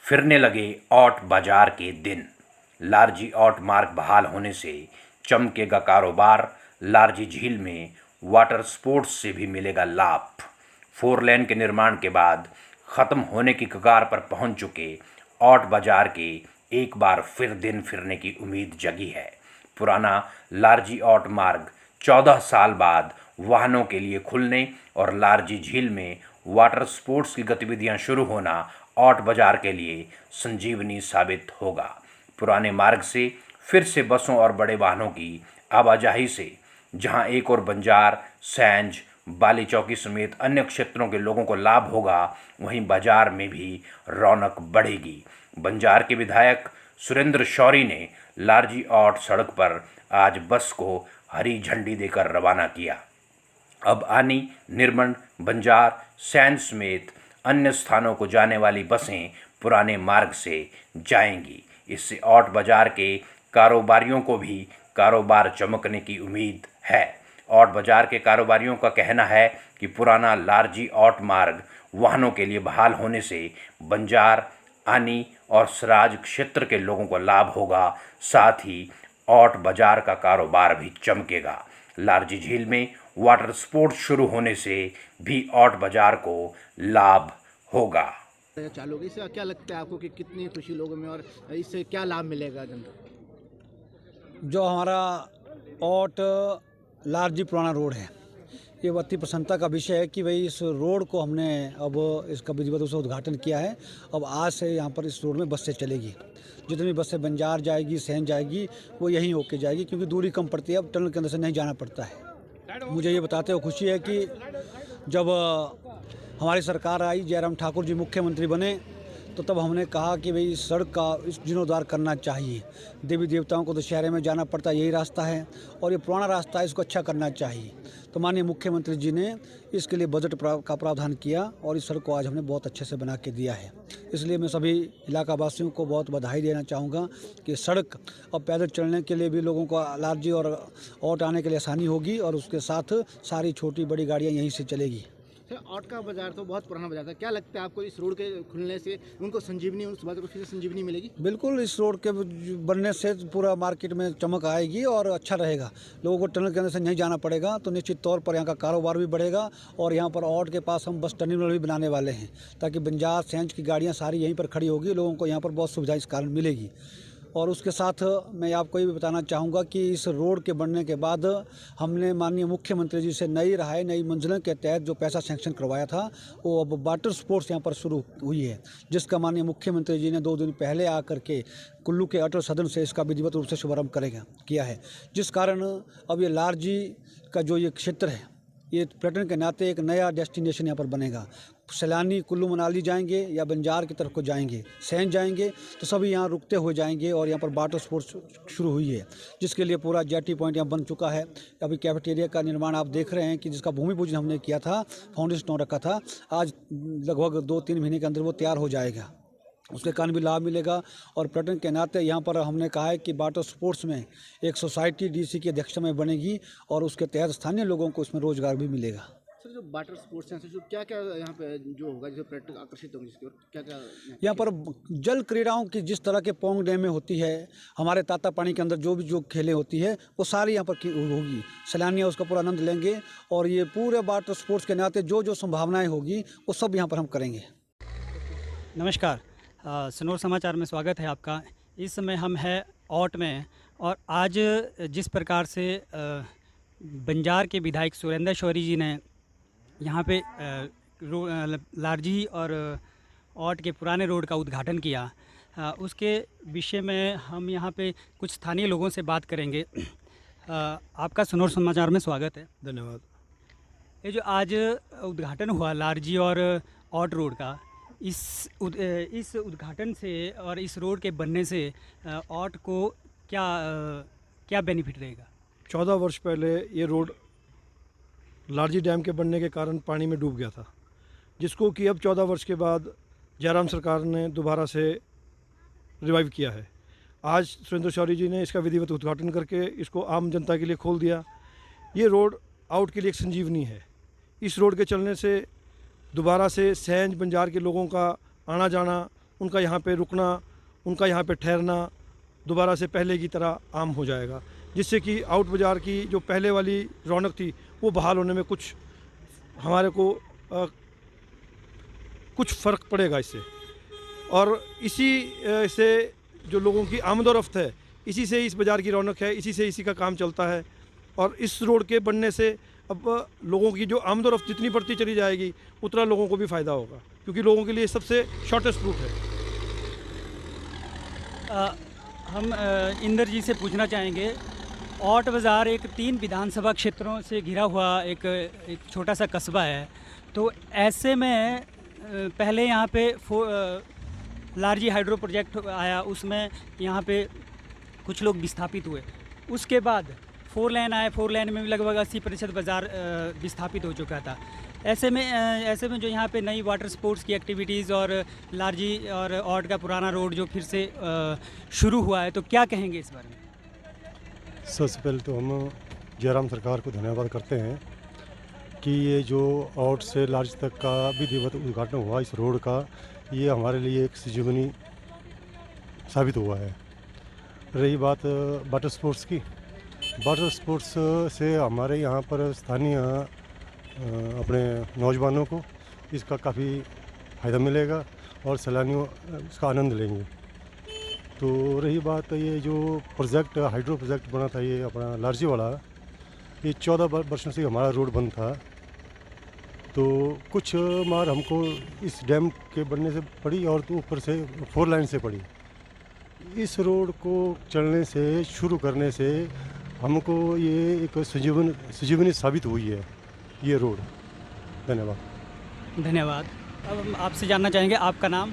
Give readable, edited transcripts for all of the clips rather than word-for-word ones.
फिरने लगे औट बाजार के दिन। लारजी औट मार्ग बहाल होने से चमकेगा कारोबार। लारजी झील में वाटर स्पोर्ट्स से भी मिलेगा लाभ। 4 लेन के निर्माण के बाद खत्म होने की कगार पर पहुंच चुके औट बाजार के एक बार फिर दिन फिरने की उम्मीद जगी है। पुराना लारजी औट मार्ग 14 साल बाद वाहनों के लिए खुलने और लारजी झील में वाटर स्पोर्ट्स की गतिविधियां शुरू होना औट बाजार के लिए संजीवनी साबित होगा। पुराने मार्ग से फिर से बसों और बड़े वाहनों की आवाजाही से जहां एक और बंजार, सैंज, बाली चौकी समेत अन्य क्षेत्रों के लोगों को लाभ होगा, वहीं बाजार में भी रौनक बढ़ेगी। बंजार के विधायक सुरेंद्र शौरी ने लारजी औट सड़क पर आज बस को हरी झंडी देकर रवाना किया। अब आनी, निर्मंड, बंजार, सैंज समेत अन्य स्थानों को जाने वाली बसें पुराने मार्ग से जाएंगी। इससे औट बाजार के कारोबारियों को भी कारोबार चमकने की उम्मीद है। औट बाजार के कारोबारियों का कहना है कि पुराना लारजी औट मार्ग वाहनों के लिए बहाल होने से बंजार, आनी और सराज क्षेत्र के लोगों को लाभ होगा। साथ ही औट बाजार का कारोबार भी चमकेगा। लारजी झील में वाटर स्पोर्ट्स शुरू होने से भी औट बाजार को लाभ होगा। चालू होगी, इससे क्या लगता है आपको कि कितनी खुशी लोगों में और इससे क्या लाभ मिलेगा जनता? जो हमारा औट लारजी पुराना रोड है, ये अति प्रसन्नता का विषय है कि भाई इस रोड को हमने अब इसका विधिवत रूप से उद्घाटन किया है। अब आज से यहाँ पर इस रोड में बसें चलेगी। जितनी बसें बंजार जाएगी, सैन जाएगी, वो यहीं होके जाएगी, क्योंकि दूरी कम पड़ती है। अब टनल के अंदर से नहीं जाना पड़ता है। मुझे ये बताते हुए खुशी है कि जब हमारी सरकार आई, जयराम ठाकुर जी मुख्यमंत्री बने, तो तब हमने कहा कि भाई इस सड़क का इस जीर्णोद्धार करना चाहिए। देवी देवताओं को तो शहर में जाना पड़ता है, यही रास्ता है, और ये पुराना रास्ता है, इसको अच्छा करना चाहिए। तो माननीय मुख्यमंत्री जी ने इसके लिए बजट का प्रावधान किया और इस सड़क को आज हमने बहुत अच्छे से बना के दिया है। इसलिए मैं सभी इलाका वासियों को बहुत बधाई देना चाहूँगा कि सड़क अब पैदल चलने के लिए भी लोगों को लारजी और औट आने के लिए आसानी होगी, और उसके साथ सारी छोटी बड़ी गाड़ियाँ यहीं से चलेगी। औट का बाजार तो बहुत पुराना बाजार था, क्या लगता है आपको इस रोड के खुलने से उनको संजीवनी, उस बाजार को फिर से संजीवनी मिलेगी? बिल्कुल, इस रोड के बनने से पूरा मार्केट में चमक आएगी और अच्छा रहेगा। लोगों को टनल के अंदर से नहीं जाना पड़ेगा, तो निश्चित तौर पर यहाँ का कारोबार भी बढ़ेगा। और यहाँ पर औट के पास हम बस टर्मिनल भी बनाने वाले हैं, ताकि बंजार, सैंज की गाड़ियाँ सारी यहीं पर खड़ी होगी। लोगों को यहाँ पर बहुत सुविधा इस कारण मिलेगी। और उसके साथ मैं आपको ये भी बताना चाहूँगा कि इस रोड के बनने के बाद हमने माननीय मुख्यमंत्री जी से नई राह, नई मंजिलों के तहत जो पैसा सैंक्शन करवाया था, वो अब वाटर स्पोर्ट्स यहाँ पर शुरू हुई है, जिसका माननीय मुख्यमंत्री जी ने 2 दिन पहले आकर के कुल्लू के अटल सदन से इसका विधिवत रूप से शुभारंभ किया है। जिस कारण अब ये लारजी का जो ये क्षेत्र है, ये पर्यटन के नाते एक नया डेस्टिनेशन यहाँ पर बनेगा। सैलानी कुल्लू मनाली जाएंगे या बंजार की तरफ को जाएंगे, सैन जाएंगे, तो सभी यहाँ रुकते हुए जाएंगे। और यहाँ पर वाटर स्पोर्ट्स शुरू हुई है, जिसके लिए पूरा जेटी पॉइंट यहाँ बन चुका है। अभी कैफेटेरिया का निर्माण आप देख रहे हैं कि जिसका भूमि पूजन हमने किया था, फाउंडेशन रखा था, आज लगभग 2-3 महीने के अंदर वो तैयार हो जाएगा। उसके कारण भी लाभ मिलेगा। और पर्यटन के नाते यहाँ पर हमने कहा है कि वाटर स्पोर्ट्स में एक सोसाइटी डीसी की अध्यक्षता में बनेगी, और उसके तहत स्थानीय लोगों को इसमें रोजगार भी मिलेगा। सर, जो वाटर स्पोर्ट्स हैं, जो क्या क्या यहाँ पे जो होगा, जो पर्यटक आकर्षित होंगे, इसकी ओर क्या क्या यहाँ पर जल क्रीड़ाओं की जिस तरह के पोंग डैम में होती है, हमारे ताता पानी के अंदर जो खेलें होती है, वो सारी यहाँ पर होगी। सैलानियाँ उसका पूरा आनंद लेंगे, और ये पूरे वाटर स्पोर्ट्स के नाते जो संभावनाएँ होगी वो सब यहाँ पर हम करेंगे। नमस्कार, सनोर समाचार में स्वागत है आपका। इस समय हम हैं औट में, और आज जिस प्रकार से बंजार के विधायक सुरेंद्र शौरी जी ने यहाँ पे लारजी और औट के पुराने रोड का उद्घाटन किया, उसके विषय में हम यहाँ पे कुछ स्थानीय लोगों से बात करेंगे। आपका सनोर समाचार में स्वागत है। धन्यवाद। ये जो आज उद्घाटन हुआ लारजी और औट रोड का, इस उद्घाटन से और इस रोड के बनने से औट को क्या बेनिफिट रहेगा? 14 वर्ष पहले ये रोड लारजी डैम के बनने के कारण पानी में डूब गया था, जिसको कि अब 14 वर्ष के बाद जयराम सरकार ने दोबारा से रिवाइव किया है। आज सुरेंद्र शौरी जी ने इसका विधिवत उद्घाटन करके इसको आम जनता के लिए खोल दिया। ये रोड आउट के लिए एक संजीवनी है। इस रोड के चलने से दोबारा से सैंज बंजार के लोगों का आना जाना उनका यहाँ पे रुकना, उनका यहाँ पे ठहरना दोबारा से पहले की तरह आम हो जाएगा, जिससे कि आउट बाज़ार की जो पहले वाली रौनक थी वो बहाल होने में कुछ हमारे को कुछ फ़र्क पड़ेगा इससे। और इसी से जो लोगों की आमदोरफ्त है, इसी से इस बाज़ार की रौनक है, इसी का काम चलता है। और इस रोड के बनने से अब लोगों की जो आमदोरफ्त जितनी बढ़ती चली जाएगी उतना लोगों को भी फ़ायदा होगा, क्योंकि लोगों के लिए सबसे शॉर्टेस्ट रूट है। हम इंदर जी से पूछना चाहेंगे, औट बाज़ार एक 3 विधानसभा क्षेत्रों से घिरा हुआ एक छोटा सा कस्बा है, तो ऐसे में पहले यहाँ पे लारजी हाइड्रो प्रोजेक्ट आया, उसमें यहाँ पे कुछ लोग विस्थापित हुए। उसके बाद 4 लेन आए, 4 लेन में भी लगभग 80% बाज़ार विस्थापित हो चुका था। ऐसे में जो यहाँ पे नई वाटर स्पोर्ट्स की एक्टिविटीज़ और लारजी और औट का पुराना रोड जो फिर से शुरू हुआ है, तो क्या कहेंगे इस बारे में? सबसे पहले तो हम जयराम सरकार को धन्यवाद करते हैं कि ये जो औट से लारजी तक का विधिवत उद्घाटन हुआ इस रोड का, ये हमारे लिए एक संजीवनी साबित हुआ है। रही बात वाटर स्पोर्ट्स की, वाटर स्पोर्ट्स से हमारे यहाँ पर स्थानीय अपने नौजवानों को इसका काफ़ी फ़ायदा मिलेगा और सैलानियों इसका आनंद लेंगे। तो रही बात ये जो प्रोजेक्ट हाइड्रो प्रोजेक्ट बना था ये अपना लारजी वाला, ये 14 वर्षों से हमारा रोड बंद था। तो कुछ मार हमको इस डैम के बनने से पड़ी और तो ऊपर से 4 लाइन से पड़ी। इस रोड को चलने से, शुरू करने से हमको ये एक संजीवनी साबित हुई है ये रोड। धन्यवाद। धन्यवाद। अब हम आपसे जानना चाहेंगे, आपका नाम?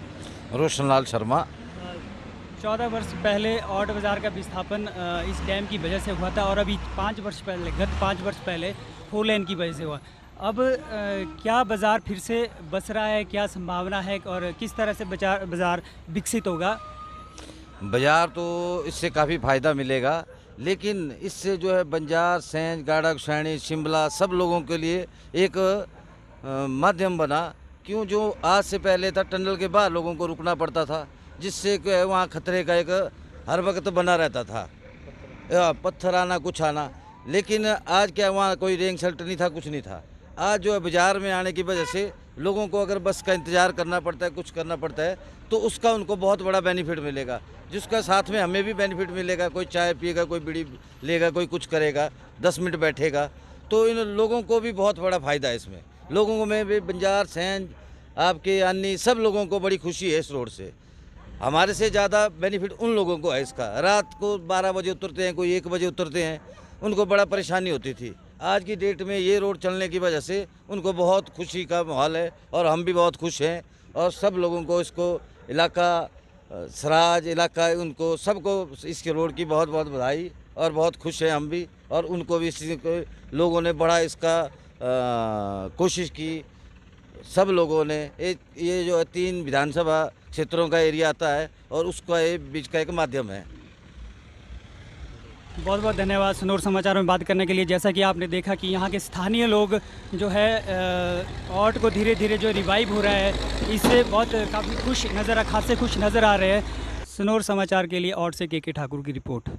रोशनलाल शर्मा। 14 वर्ष पहले औट बाज़ार का विस्थापन इस डैम की वजह से हुआ था और अभी 5 वर्ष पहले, गत 5 वर्ष पहले 4 लेन की वजह से हुआ। अब क्या बाज़ार फिर से बस रहा है, क्या संभावना है और किस तरह से बाज़ार विकसित होगा? बाज़ार तो इससे काफ़ी फ़ायदा मिलेगा, लेकिन इससे जो है बंजार, सेंज, गाड़ा गुसैनी, शिमला सब लोगों के लिए एक माध्यम बना। क्यों, जो आज से पहले था टनल के बाद लोगों को रुकना पड़ता था, जिससे कि वहाँ खतरे का एक हर वक्त बना रहता था, पत्थर आना कुछ आना। लेकिन आज क्या, वहाँ कोई रेंग शेल्टर नहीं था, कुछ नहीं था। आज जो है बाज़ार में आने की वजह से लोगों को अगर बस का इंतज़ार करना पड़ता है, कुछ करना पड़ता है, तो उसका उनको बहुत बड़ा बेनिफिट मिलेगा, जिसका साथ में हमें भी बेनिफिट मिलेगा। कोई चाय पिएगा, कोई बीड़ी लेगा, कोई कुछ करेगा, 10 मिनट बैठेगा, तो इन लोगों को भी बहुत बड़ा फ़ायदा है इसमें। लोगों में भी बंजार, सेंज, आपके अन्य सब लोगों को बड़ी खुशी है इस रोड से। हमारे से ज़्यादा बेनिफिट उन लोगों को है इसका। रात को 12 बजे उतरते हैं, कोई 1 बजे उतरते हैं, उनको बड़ा परेशानी होती थी। आज की डेट में ये रोड चलने की वजह से उनको बहुत खुशी का माहौल है और हम भी बहुत खुश हैं। और सब लोगों को इसको इलाका, सराज इलाका, उनको सबको इसके रोड की बहुत बहुत बधाई और बहुत खुश हैं हम भी। और उनको भी लोगों ने बड़ा इसका कोशिश की, सब लोगों ने। ये जो 3 विधानसभा क्षेत्रों का एरिया आता है और उसका ये बीच का एक माध्यम है। बहुत बहुत धन्यवाद सनोर समाचार में बात करने के लिए। जैसा कि आपने देखा कि यहाँ के स्थानीय लोग जो है औट को धीरे धीरे जो रिवाइव हो रहा है, इससे बहुत काफ़ी खुश नज़र, खासे खुश नज़र आ रहे हैं। सनोर समाचार के लिए औट से के ठाकुर की रिपोर्ट।